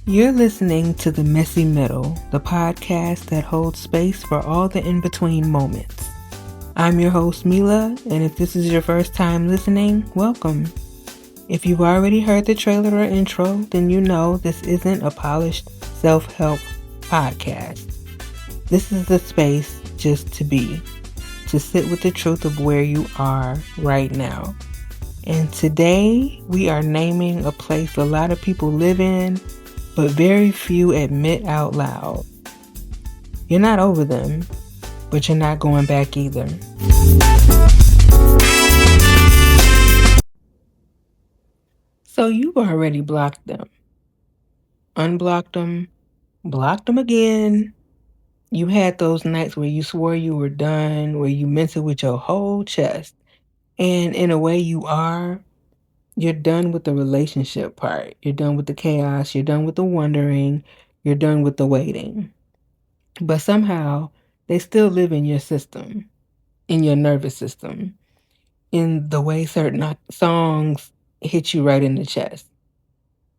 You're listening to The Messy Middle, the podcast that holds space for all the in-between moments. I'm your host, Mila, and if this is your first time listening, welcome. If you've already heard the trailer or intro, then you know this isn't a polished self-help podcast. This is the space just to be, to sit with the truth of where you are right now. And today, we are naming a place a lot of people live in, but very few admit out loud. You're not over them, but you're not going back either. So you've already blocked them, unblocked them, blocked them again. You had those nights where you swore you were done, where you meant it with your whole chest. And in a way you are. You're done with the relationship part. You're done with the chaos. You're done with the wondering. You're done with the waiting. But somehow, they still live in your system, in your nervous system, in the way certain songs hit you right in the chest,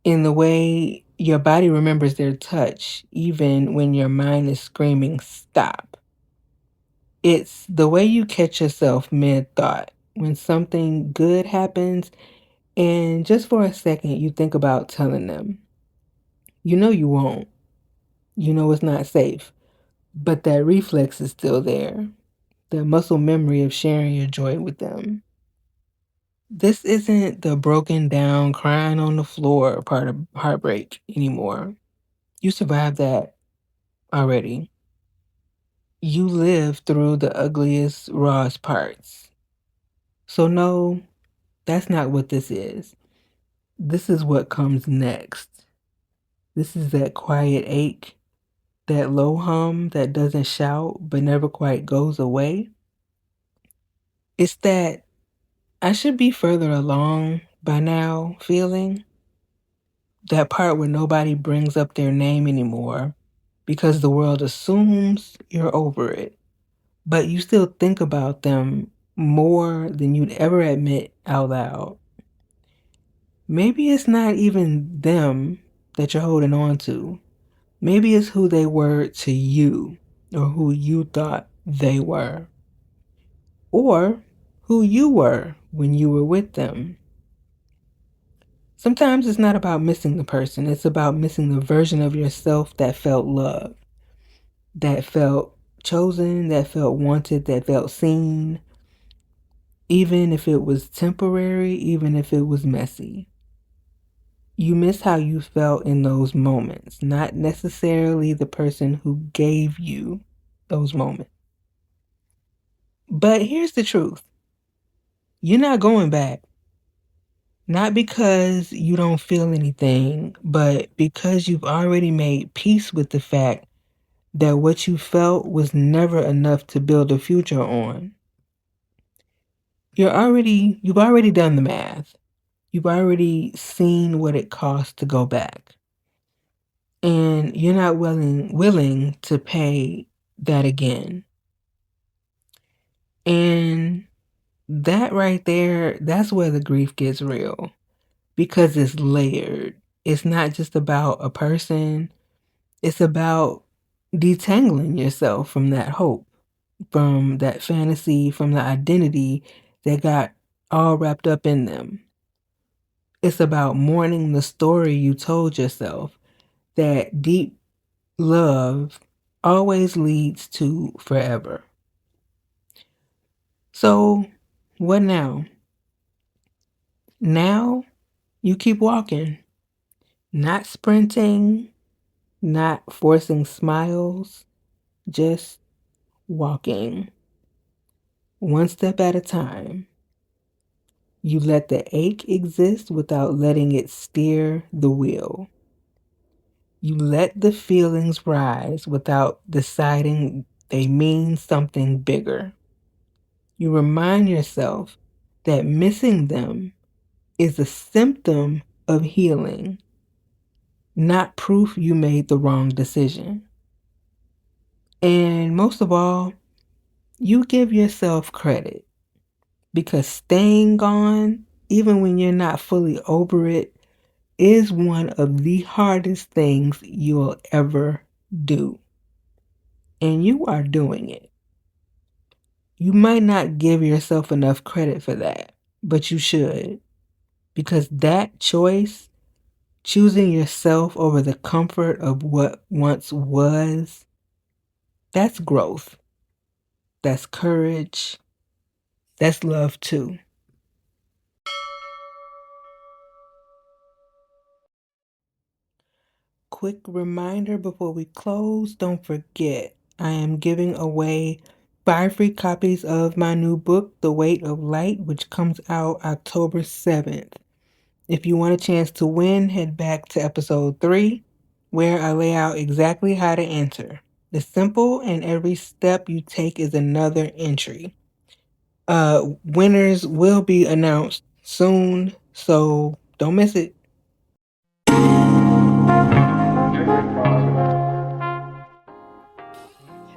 in the way your body remembers their touch, even when your mind is screaming, stop. It's the way you catch yourself mid-thought when something good happens and just for a second you think about telling them. You know you won't. You know it's not safe. But that reflex is still there. The muscle memory of sharing your joy with them. This isn't the broken down, crying on the floor part of heartbreak anymore. You survived that already. You lived through the ugliest, rawest parts. So, no, that's not what this is. This is what comes next. This is that quiet ache, that low hum that doesn't shout but never quite goes away. It's that I should be further along by now feeling. That part where nobody brings up their name anymore because the world assumes you're over it, but you still think about them more than you'd ever admit out loud. Maybe it's not even them that you're holding on to. Maybe it's who they were to you, or who you thought they were, or who you were when you were with them. Sometimes it's not about missing the person, it's about missing the version of yourself that felt loved, that felt chosen, that felt wanted, that felt seen, even if it was temporary, even if it was messy. You miss how you felt in those moments, not necessarily the person who gave you those moments. But here's the truth. You're not going back. Not because you don't feel anything, but because you've already made peace with the fact that what you felt was never enough to build a future on. You've already done the math. You've already seen what it costs to go back. And you're not willing to pay that again. And that right there, that's where the grief gets real. Because it's layered. It's not just about a person. It's about detangling yourself from that hope, from that fantasy, from the identity that got all wrapped up in them. It's about mourning the story you told yourself that deep love always leads to forever. So, what now? Now, you keep walking, not sprinting, not forcing smiles, just walking. One step at a time. You let the ache exist without letting it steer the wheel. You let the feelings rise without deciding they mean something bigger. You remind yourself that missing them is a symptom of healing, not proof you made the wrong decision. And most of all, you give yourself credit because staying gone, even when you're not fully over it, is one of the hardest things you'll ever do. And you are doing it. You might not give yourself enough credit for that, but you should. Because that choice, choosing yourself over the comfort of what once was, that's growth. That's courage. That's love too. Quick reminder before we close, don't forget, I am giving away 5 free copies of my new book, The Weight of Light, which comes out October 7th. If you want a chance to win, head back to episode 3, where I lay out exactly how to enter. It's simple, and every step you take is another entry. Winners will be announced soon, so don't miss it.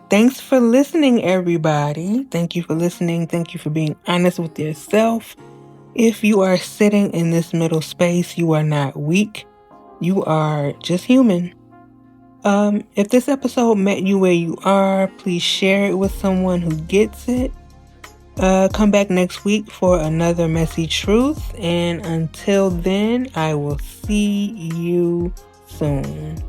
Thanks for listening, everybody. Thank you for listening. Thank you for being honest with yourself. If you are sitting in this middle space, you are not weak. You are just human. If this episode met you where you are, please share it with someone who gets it. Come back next week for another messy truth. And until then, I will see you soon.